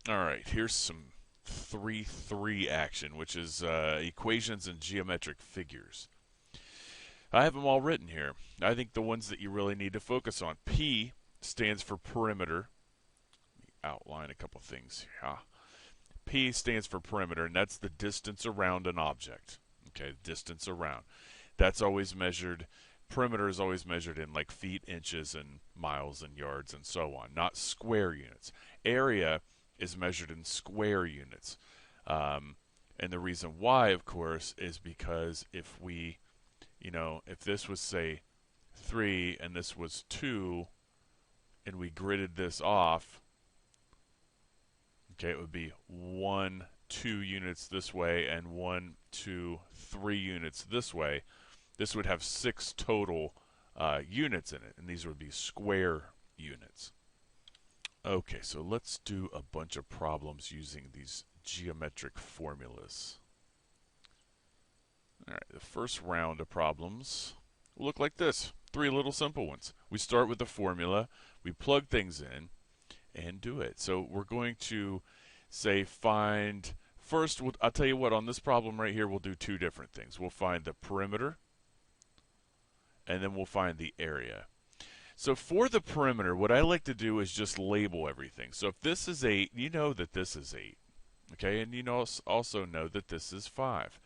All right, here's some 3-3 action, which is equations and geometric figures. I have them all written here. I think the ones that you really need to focus on. P stands for perimeter. Let me outline a couple things here. P stands for perimeter, and that's the distance around an object. Okay, distance around. That's always measured. Perimeter is always measured in like feet, inches, and miles and yards and so on, not square units. Area is measured in square units. And the reason why, of course, is because if we, if this was, say, 3 and this was 2, and we gridded this off, okay, it would be 1, 2 units this way and 1, 2, 3 units this way. This would have 6 total units in it, and these would be square units. Okay, so let's do a bunch of problems using these geometric formulas. All right, the first round of problems will look like this. 3 little simple ones. We start with the formula, we plug things in, and do it. So we're going to say find, first, I'll tell you what, on this problem right here, we'll do 2 different things. We'll find the perimeter, and then we'll find the area. So for the perimeter, what I like to do is just label everything. So if this is 8, you know that this is 8. Okay, and you also know that this is 5.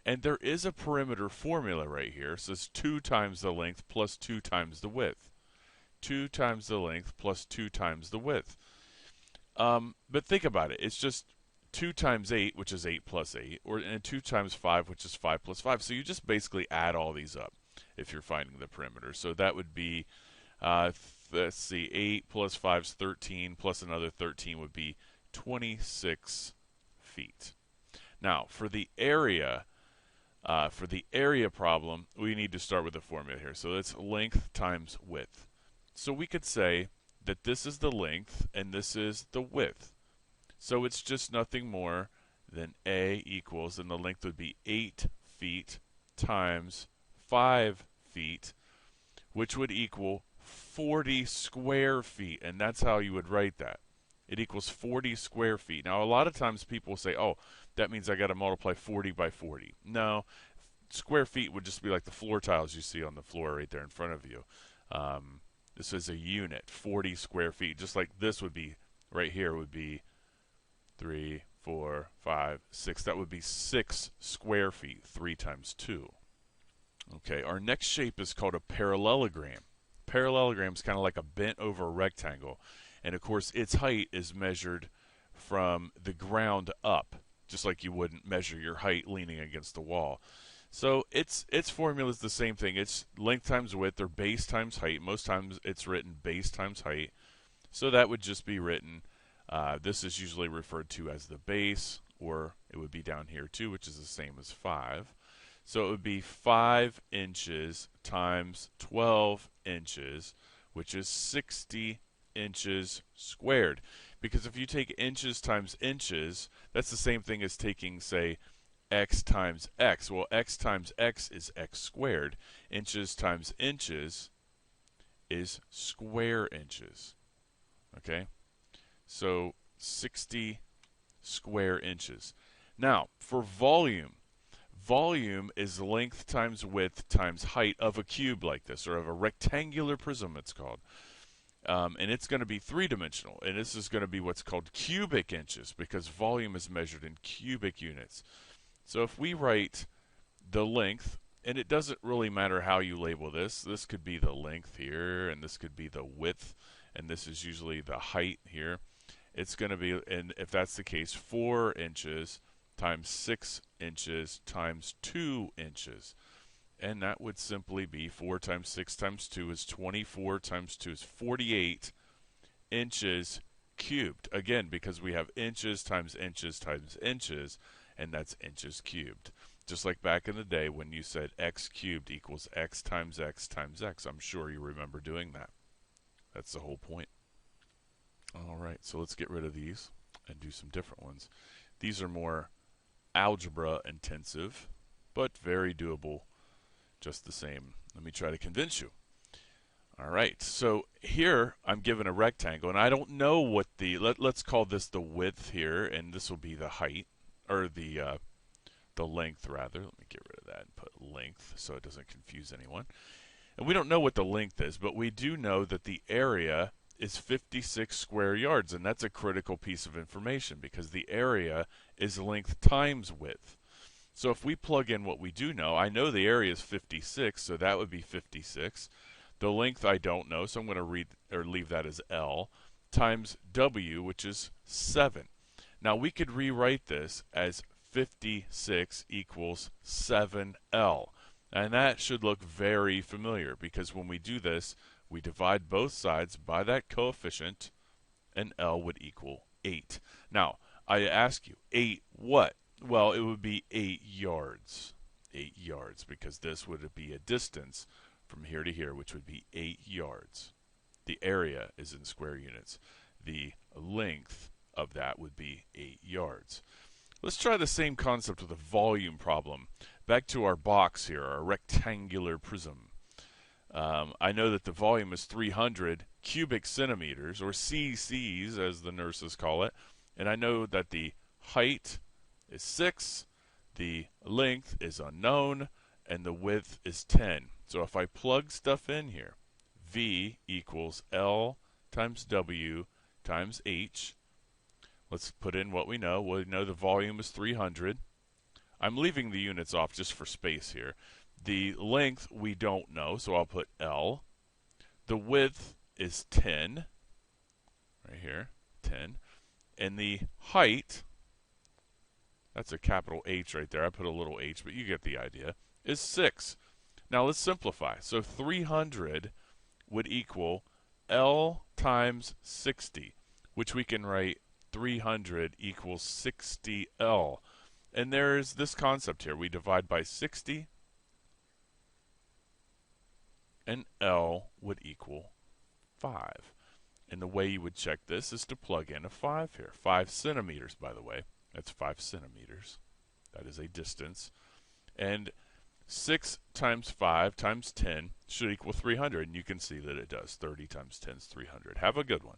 And there is a perimeter formula right here. So it's 2 times the length plus 2 times the width. 2 times the length plus 2 times the width. But think about it. It's just 2 times 8, which is 8 plus 8, and 2 times 5, which is 5 plus 5. So you just basically add all these up if you're finding the perimeter. So that would be, let's see, 8 plus 5 is 13, plus another 13 would be 26 feet. Now, for the area problem, we need to start with the formula here. So that's length times width. So we could say that this is the length and this is the width. So it's just nothing more than A equals, and the length would be 8 feet times 5 feet, which would equal 40 square feet. And that's how you would write that. It equals 40 square feet. Now, a lot of times people say, oh, that means I got to multiply 40 by 40. No, square feet would just be like the floor tiles you see on the floor right there in front of you. This is a unit, 40 square feet. Just like this would be, right here would be 3, 4, 5, 6. That would be 6 square feet, 3 times 2. Okay, our next shape is called a parallelogram. Parallelogram is kind of like a bent over rectangle. And of course, its height is measured from the ground up, just like you wouldn't measure your height leaning against the wall. So its formula is the same thing. It's length times width, or base times height. Most times it's written base times height. So that would just be written, this is usually referred to as the base, or it would be down here too, which is the same as 5. So it would be 5 inches times 12 inches, which is 60 inches squared. Because if you take inches times inches, that's the same thing as taking, say, x times x. Well, x times x is x squared. Inches times inches is square inches. Okay? So 60 square inches. Now, for volume, volume is length times width times height of a cube like this, or of a rectangular prism, it's called. And it's going to be 3-dimensional. And this is going to be what's called cubic inches, because volume is measured in cubic units. So if we write the length, and it doesn't really matter how you label this. This could be the length here, and this could be the width, and this is usually the height here. It's going to be, and if that's the case, 4 inches times 6 inches times 2 inches. And that would simply be 4 times 6 times 2 is 24 times 2 is 48 inches cubed. Again, because we have inches times inches times inches, and that's inches cubed. Just like back in the day when you said x cubed equals x times x times x. I'm sure you remember doing that. That's the whole point. All right, so let's get rid of these and do some different ones. These are more algebra intensive, but very doable just the same. Let me try to convince you. All right, so here I'm given a rectangle, and I don't know what let's call this the width here, and this will be the height, or the length rather. Let me get rid of that and put length so it doesn't confuse anyone. And we don't know what the length is, but we do know that the area is 56 square yards, and that's a critical piece of information because the area is length times width. So if we plug in what we do know, I know the area is 56, so that would be 56. The length I don't know, so I'm going to read or leave that as L times W, which is 7. Now we could rewrite this as 56 equals 7L. And that should look very familiar because when we do this, we divide both sides by that coefficient and L would equal 8. Now, I ask you, 8 what? Well, it would be 8 yards. 8 yards because this would be a distance from here to here, which would be 8 yards. The area is in square units. The length of that would be 8 yards. Let's try the same concept with a volume problem. Back to our box here, our rectangular prism. I know that the volume is 300 cubic centimeters, or cc's as the nurses call it, and I know that the height is 6, the length is unknown, and the width is 10. So if I plug stuff in here, V equals L times W times H. Let's put in what we know. We know the volume is 300. I'm leaving the units off just for space here. The length we don't know, so I'll put L. The width is 10, right here, 10. And the height, that's a capital H right there. I put a little h, but you get the idea, is 6. Now let's simplify. So 300 would equal L times 60, which we can write 300 equals 60L. And there's this concept here. We divide by 60, and L would equal 5. And the way you would check this is to plug in a 5 here. 5 centimeters, by the way. That's 5 centimeters. That is a distance. And 6 times 5 times 10 should equal 300. And you can see that it does. 30 times 10 is 300. Have a good one.